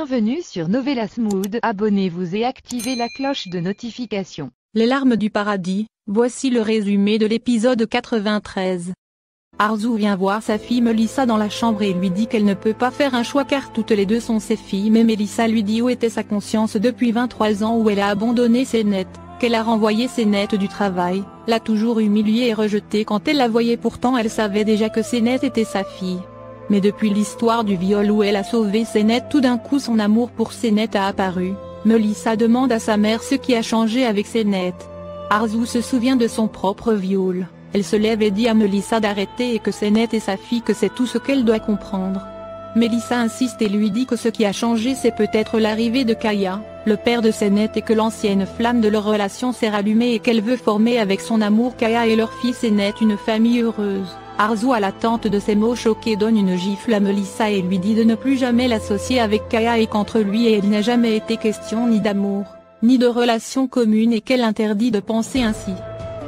Bienvenue sur Novelas Mood, abonnez-vous et activez la cloche de notification. Les larmes du paradis, voici le résumé de l'épisode 93. Arzu vient voir sa fille Melissa dans la chambre et lui dit qu'elle ne peut pas faire un choix car toutes les deux sont ses filles, mais Melissa lui dit où était sa conscience depuis 23 ans où elle a abandonné Senet, qu'elle a renvoyé Senet du travail, l'a toujours humiliée et rejetée quand elle la voyait, pourtant elle savait déjà que Senet était sa fille. Mais depuis l'histoire du viol où elle a sauvé Senet, tout d'un coup son amour pour Senet a apparu. Melissa demande à sa mère ce qui a changé avec Senet. Arzu se souvient de son propre viol. Elle se lève et dit à Melissa d'arrêter et que Senet est sa fille, que c'est tout ce qu'elle doit comprendre. Melissa insiste et lui dit que ce qui a changé c'est peut-être l'arrivée de Kaya, le père de Senet, et que l'ancienne flamme de leur relation s'est rallumée et qu'elle veut former avec son amour Kaya et leur fille Senet une famille heureuse. Arzu, à l'attente de ces mots choqués, donne une gifle à Melissa et lui dit de ne plus jamais l'associer avec Kaya et qu'entre lui et elle n'a jamais été question ni d'amour, ni de relations communes et qu'elle interdit de penser ainsi.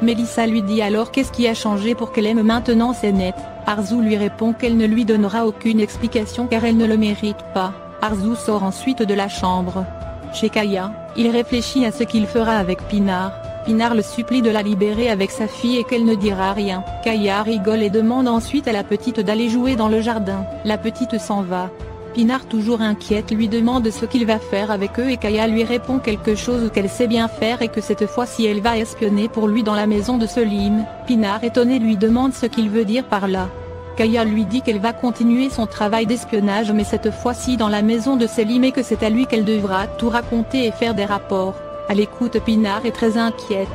Melissa lui dit alors qu'est-ce qui a changé pour qu'elle aime maintenant Senet. Arzu lui répond qu'elle ne lui donnera aucune explication car elle ne le mérite pas. Arzu sort ensuite de la chambre. Chez Kaya, il réfléchit à ce qu'il fera avec Pinar. Pinar le supplie de la libérer avec sa fille et qu'elle ne dira rien. Kaya rigole et demande ensuite à la petite d'aller jouer dans le jardin. La petite s'en va. Pinar, toujours inquiète, lui demande ce qu'il va faire avec eux et Kaya lui répond quelque chose qu'elle sait bien faire et que cette fois-ci elle va espionner pour lui dans la maison de Selim. Pinar, étonné, lui demande ce qu'il veut dire par là. Kaya lui dit qu'elle va continuer son travail d'espionnage mais cette fois-ci dans la maison de Selim et que c'est à lui qu'elle devra tout raconter et faire des rapports. À l'écoute, Pinar est très inquiète.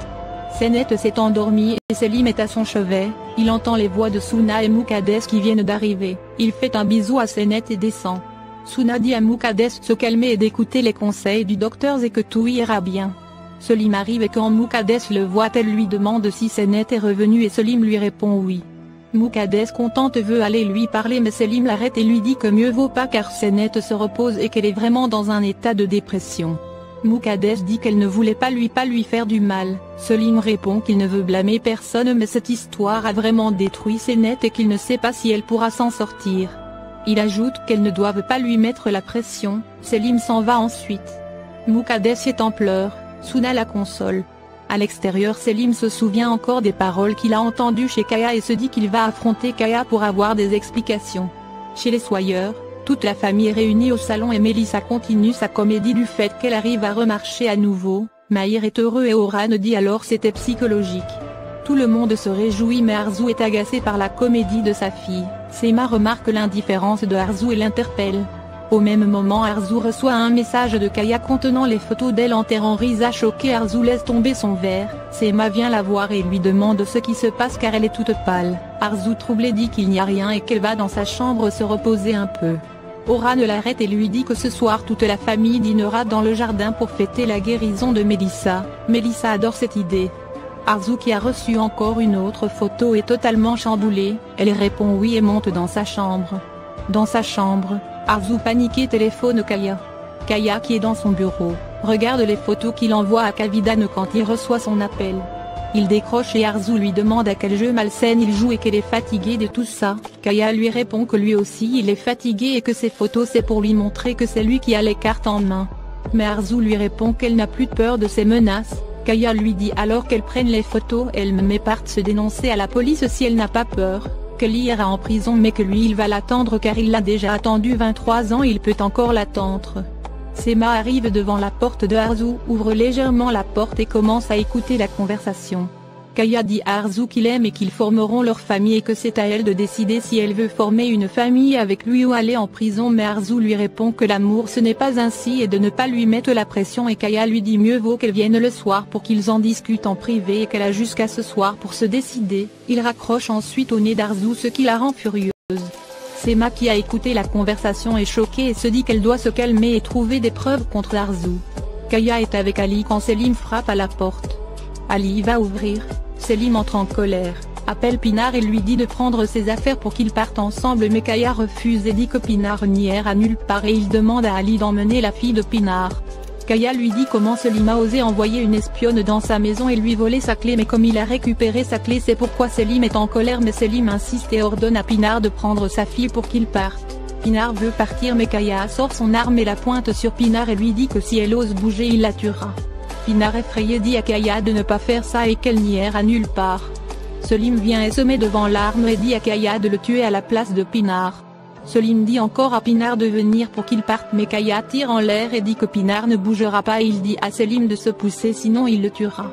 Senet s'est endormi et Selim est à son chevet. Il entend les voix de Suna et Muqaddes qui viennent d'arriver. Il fait un bisou à Senet et descend. Suna dit à Muqaddes de se calmer et d'écouter les conseils du docteur et que tout ira bien. Selim arrive et quand Muqaddes le voit, elle lui demande si Senet est revenu et Selim lui répond oui. Muqaddes, contente, veut aller lui parler mais Selim l'arrête et lui dit que mieux vaut pas car Senet se repose et qu'elle est vraiment dans un état de dépression. Muqaddes dit qu'elle ne voulait pas lui faire du mal. Selim répond qu'il ne veut blâmer personne mais cette histoire a vraiment détruit Senet et qu'il ne sait pas si elle pourra s'en sortir. Il ajoute qu'elle ne doivent pas lui mettre la pression. Selim s'en va ensuite. Muqaddes est en pleurs, Suna la console. À l'extérieur, Selim se souvient encore des paroles qu'il a entendues chez Kaya et se dit qu'il va affronter Kaya pour avoir des explications. Chez les Soyeurs, toute la famille est réunie au salon et Melissa continue sa comédie du fait qu'elle arrive à remarcher à nouveau. Mahir est heureux et Oran dit alors c'était psychologique. Tout le monde se réjouit mais Arzu est agacé par la comédie de sa fille. Sema remarque l'indifférence de Arzu et l'interpelle. Au même moment, Arzu reçoit un message de Kaya contenant les photos d'elle enterrant Risa. Choquée, Arzu laisse tomber son verre. Sema vient la voir et lui demande ce qui se passe car elle est toute pâle. Arzu, troublée, dit qu'il n'y a rien et qu'elle va dans sa chambre se reposer un peu. Oran l'arrête et lui dit que ce soir toute la famille dînera dans le jardin pour fêter la guérison de Melissa. Melissa adore cette idée. Arzu, qui a reçu encore une autre photo, est totalement chamboulée. Elle répond oui et monte dans sa chambre. Dans sa chambre, Arzu, paniqué, téléphone Kaya. Kaya, qui est dans son bureau, regarde les photos qu'il envoie à Kavidan quand il reçoit son appel. Il décroche et Arzu lui demande à quel jeu malsain il joue et qu'elle est fatiguée de tout ça. Kaya lui répond que lui aussi il est fatigué et que ses photos c'est pour lui montrer que c'est lui qui a les cartes en main. Mais Arzu lui répond qu'elle n'a plus peur de ses menaces. Kaya lui dit alors qu'elle prenne les photos elle-même et parte se dénoncer à la police si elle n'a pas peur. Qu'elle ira en prison mais que lui il va l'attendre car il l'a déjà attendu 23 ans, il peut encore l'attendre. Sema arrive devant la porte de Arzu, ouvre légèrement la porte et commence à écouter la conversation. Kaya dit à Arzu qu'il aime et qu'ils formeront leur famille et que c'est à elle de décider si elle veut former une famille avec lui ou aller en prison, mais Arzu lui répond que l'amour ce n'est pas ainsi et de ne pas lui mettre la pression et Kaya lui dit mieux vaut qu'elle vienne le soir pour qu'ils en discutent en privé et qu'elle a jusqu'à ce soir pour se décider. Il raccroche ensuite au nez d'Arzu, ce qui la rend furieuse. Sema, qui a écouté la conversation, est choquée et se dit qu'elle doit se calmer et trouver des preuves contre Arzu. Kaya est avec Ali quand Selim frappe à la porte. Ali va ouvrir. Selim entre en colère, appelle Pinar et lui dit de prendre ses affaires pour qu'ils partent ensemble mais Kaya refuse et dit que Pinar n'ira nulle part et il demande à Ali d'emmener la fille de Pinar. Kaya lui dit comment Selim a osé envoyer une espionne dans sa maison et lui voler sa clé mais comme il a récupéré sa clé c'est pourquoi Selim est en colère mais Selim insiste et ordonne à Pinar de prendre sa fille pour qu'il parte. Pinard veut partir mais Kaya sort son arme et la pointe sur Pinard et lui dit que si elle ose bouger il la tuera. Pinard effrayé dit à Kaya de ne pas faire ça et qu'elle n'ira nulle part. Selim vient et se met devant l'arme et dit à Kaya de le tuer à la place de Pinard. Selim dit encore à Pinard de venir pour qu'il parte mais Kaya tire en l'air et dit que Pinard ne bougera pas et il dit à Selim de se pousser sinon il le tuera.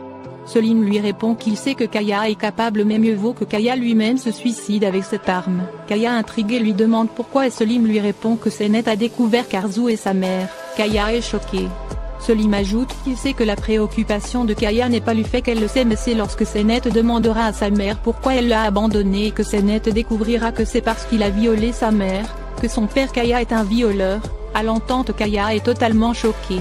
Selim lui répond qu'il sait que Kaya est capable mais mieux vaut que Kaya lui-même se suicide avec cette arme. Kaya intrigué lui demande pourquoi et Selim lui répond que Senet a découvert qu'Arzu est sa mère. Kaya est choqué. Selim ajoute qu'il sait que la préoccupation de Kaya n'est pas le fait qu'elle le sait mais c'est lorsque Senet demandera à sa mère pourquoi elle l'a abandonné et que Senet découvrira que c'est parce qu'il a violé sa mère, que son père Kaya est un violeur. À l'entente Kaya est totalement choqué.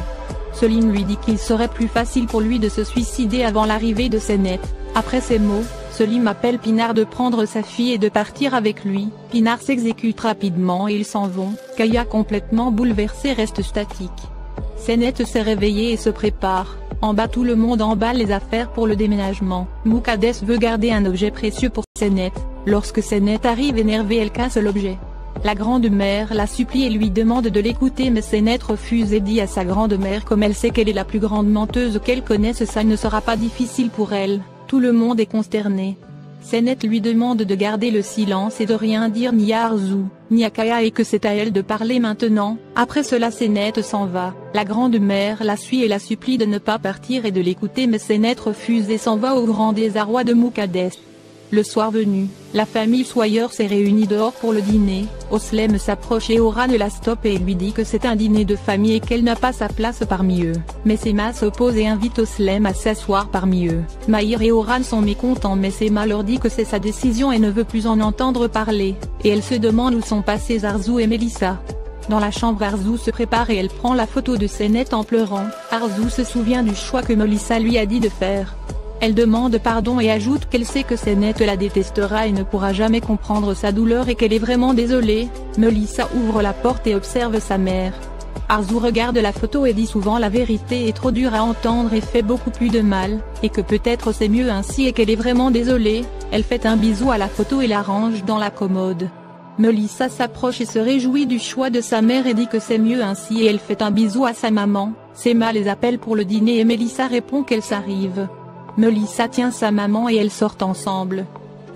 Selim lui dit qu'il serait plus facile pour lui de se suicider avant l'arrivée de Senet. Après ces mots, Selim appelle Pinard de prendre sa fille et de partir avec lui. Pinard s'exécute rapidement et ils s'en vont. Kaya complètement bouleversée reste statique. Senet s'est réveillé et se prépare. En bas tout le monde emballe les affaires pour le déménagement. Muqaddes veut garder un objet précieux pour Senet. Lorsque Senet arrive énervé elle casse l'objet. La grande-mère la supplie et lui demande de l'écouter mais Senet refuse et dit à sa grande-mère comme elle sait qu'elle est la plus grande menteuse qu'elle connaisse ça ne sera pas difficile pour elle. Tout le monde est consterné. Senet lui demande de garder le silence et de rien dire ni à Arzu, ni à Kaya et que c'est à elle de parler maintenant. Après cela Senet s'en va. La grande-mère la suit et la supplie de ne pas partir et de l'écouter mais Senet refuse et s'en va au grand désarroi de Muqaddes. Le soir venu, la famille Sawyer s'est réunie dehors pour le dîner. Oslem s'approche et Oran la stoppe et lui dit que c'est un dîner de famille et qu'elle n'a pas sa place parmi eux. Mais Sema s'oppose et invite Oslem à s'asseoir parmi eux. Mahir et Oran sont mécontents mais Sema leur dit que c'est sa décision et ne veut plus en entendre parler. Et elle se demande où sont passés Arzu et Melissa. Dans la chambre Arzu se prépare et elle prend la photo de Senet en pleurant. Arzu se souvient du choix que Melissa lui a dit de faire. Elle demande pardon et ajoute qu'elle sait que Senet la détestera et ne pourra jamais comprendre sa douleur et qu'elle est vraiment désolée. Melissa ouvre la porte et observe sa mère. Arzu regarde la photo et dit souvent la vérité est trop dure à entendre et fait beaucoup plus de mal, et que peut-être c'est mieux ainsi et qu'elle est vraiment désolée. Elle fait un bisou à la photo et la range dans la commode. Melissa s'approche et se réjouit du choix de sa mère et dit que c'est mieux ainsi et elle fait un bisou à sa maman. Sema les appelle pour le dîner et Melissa répond qu'elle s'arrive. Melissa tient sa maman et elles sortent ensemble.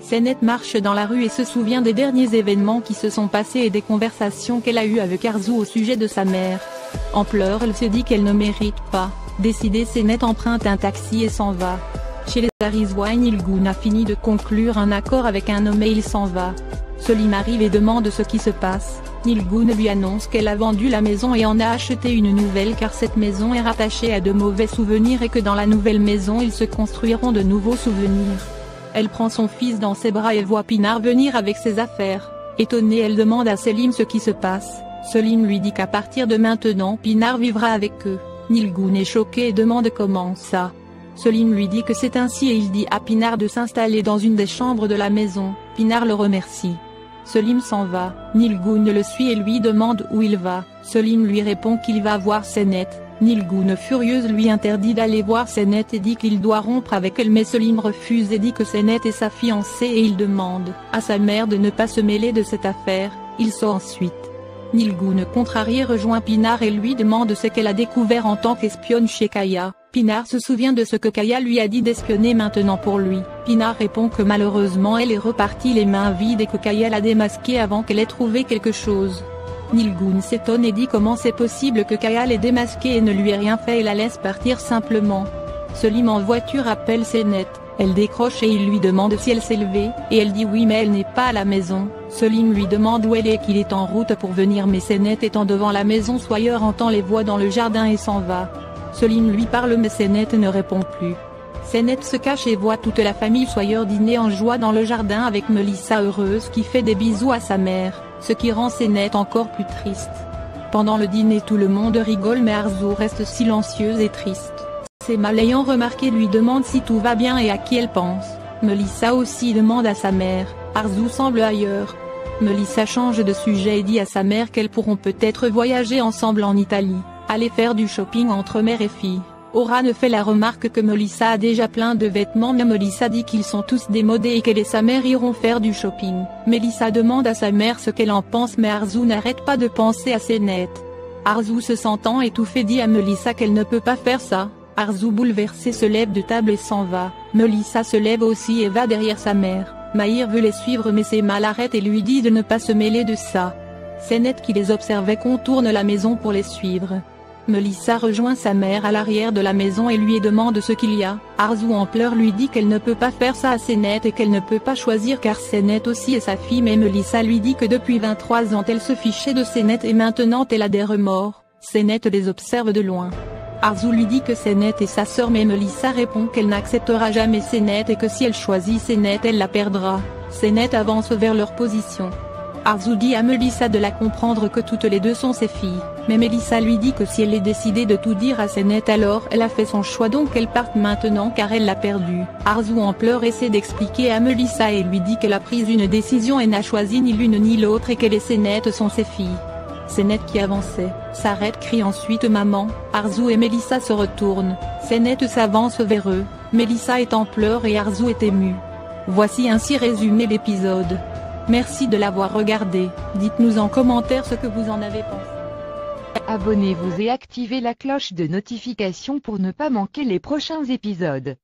Senet marche dans la rue et se souvient des derniers événements qui se sont passés et des conversations qu'elle a eues avec Arzu au sujet de sa mère. En pleurs elle se dit qu'elle ne mérite pas. Décidée Senet emprunte un taxi et s'en va. Chez les Arizwa Nilgun a fini de conclure un accord avec un homme et il s'en va. Selim arrive et demande ce qui se passe. Nilgun lui annonce qu'elle a vendu la maison et en a acheté une nouvelle car cette maison est rattachée à de mauvais souvenirs et que dans la nouvelle maison ils se construiront de nouveaux souvenirs. Elle prend son fils dans ses bras et voit Pinard venir avec ses affaires. Étonnée elle demande à Selim ce qui se passe. Selim lui dit qu'à partir de maintenant Pinard vivra avec eux. Nilgun est choqué et demande comment ça. Selim lui dit que c'est ainsi et il dit à Pinard de s'installer dans une des chambres de la maison. Pinard le remercie. Selim s'en va. Nilgun le suit et lui demande où il va. Selim lui répond qu'il va voir Senet. Nilgun furieuse lui interdit d'aller voir Senet et dit qu'il doit rompre avec elle mais Selim refuse et dit que Senet est sa fiancée et il demande à sa mère de ne pas se mêler de cette affaire. Il sort ensuite. Nilgun contrarié rejoint Pinard et lui demande ce qu'elle a découvert en tant qu'espionne chez Kaya. Pinard se souvient de ce que Kaya lui a dit d'espionner maintenant pour lui. Pinard répond que malheureusement elle est repartie les mains vides et que Kaya l'a démasqué avant qu'elle ait trouvé quelque chose. Nilgun s'étonne et dit comment c'est possible que Kaya l'ait démasqué et ne lui ait rien fait et la laisse partir simplement. Selim en voiture appelle Senet. Elle décroche et il lui demande si elle s'est levée, et elle dit oui mais elle n'est pas à la maison. Selim lui demande où elle est et qu'il est en route pour venir mais Senet étant devant la maison Sawyer entend les voix dans le jardin et s'en va. Selim lui parle mais Senet ne répond plus. Senet se cache et voit toute la famille Sawyer dîner en joie dans le jardin avec Melissa heureuse qui fait des bisous à sa mère, ce qui rend Senet encore plus triste. Pendant le dîner tout le monde rigole mais Arzu reste silencieuse et triste. Sema l'ayant remarqué lui demande si tout va bien et à qui elle pense. Melissa aussi demande à sa mère. Arzu semble ailleurs. Melissa change de sujet et dit à sa mère qu'elles pourront peut-être voyager ensemble en Italie, aller faire du shopping entre mère et fille. Oran fait la remarque que Melissa a déjà plein de vêtements mais Melissa dit qu'ils sont tous démodés et qu'elle et sa mère iront faire du shopping. Melissa demande à sa mère ce qu'elle en pense mais Arzu n'arrête pas de penser à Senet. Arzu se sentant étouffée dit à Melissa qu'elle ne peut pas faire ça. Arzu bouleversée se lève de table et s'en va. Melissa se lève aussi et va derrière sa mère. Mahir veut les suivre mais Semal l'arrête et lui dit de ne pas se mêler de ça. Senet qui les observait contourne la maison pour les suivre. Melissa rejoint sa mère à l'arrière de la maison et lui demande ce qu'il y a. Arzu en pleurs lui dit qu'elle ne peut pas faire ça à Senet et qu'elle ne peut pas choisir car Senet aussi est sa fille mais Melissa lui dit que depuis 23 ans elle se fichait de Senet et maintenant elle a des remords. Senet les observe de loin. Arzu lui dit que Senet est sa sœur mais Melissa répond qu'elle n'acceptera jamais Senet et que si elle choisit Senet elle la perdra. Senet avance vers leur position. Arzu dit à Melissa de la comprendre que toutes les deux sont ses filles, mais Melissa lui dit que si elle est décidée de tout dire à Senet alors elle a fait son choix donc qu'elle parte maintenant car elle l'a perdu. Arzu en pleurs essaie d'expliquer à Melissa et lui dit qu'elle a pris une décision et n'a choisi ni l'une ni l'autre et qu'elle et Senet sont ses filles. Senet qui avançait, s'arrête crie ensuite maman. Arzu et Melissa se retournent, Senet s'avance vers eux, Melissa est en pleurs et Arzu est émue. Voici ainsi résumé l'épisode. Merci de l'avoir regardé, dites-nous en commentaire ce que vous en avez pensé. Abonnez-vous et activez la cloche de notification pour ne pas manquer les prochains épisodes.